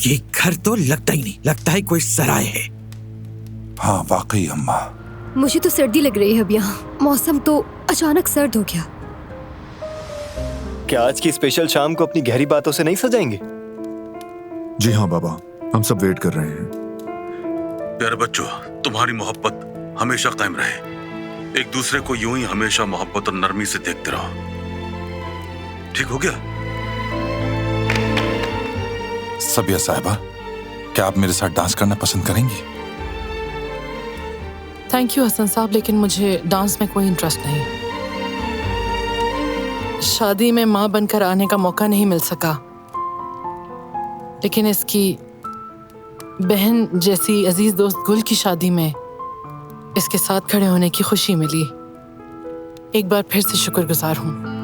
ये घर तो लगता ही नहीं, लगता है कोई सराय है। हाँ वाकई अम्मा। मुझे तो सर्दी लग रही है अब यहाँ। मौसम तो अचानक सर्द हो गया। क्या आज की स्पेशल शाम को अपनी गहरी बातों से नहीं सजाएंगे? जी हाँ बाबा, हम सब वेट कर रहे हैं। प्यारे बच्चों, तुम्हारी मोहब्बत हमेशा कायम रहे। एक दूसरे को यूं ही हमेशा मोहब्बत और नरमी से देखते रहो। ठीक हो गया? सबिया साहिबा, क्या आप मेरे साथ डांस करना पसंद करेंगी? थैंक यू हसन साहब, लेकिन मुझे डांस में कोई इंटरेस्ट नहीं। शादी में माँ बनकर आने का मौका नहीं मिल सका, लेकिन इसकी बहन जैसी अजीज दोस्त गुल की शादी में इसके साथ खड़े होने की खुशी मिली। एक बार फिर से शुक्रगुजार हूँ।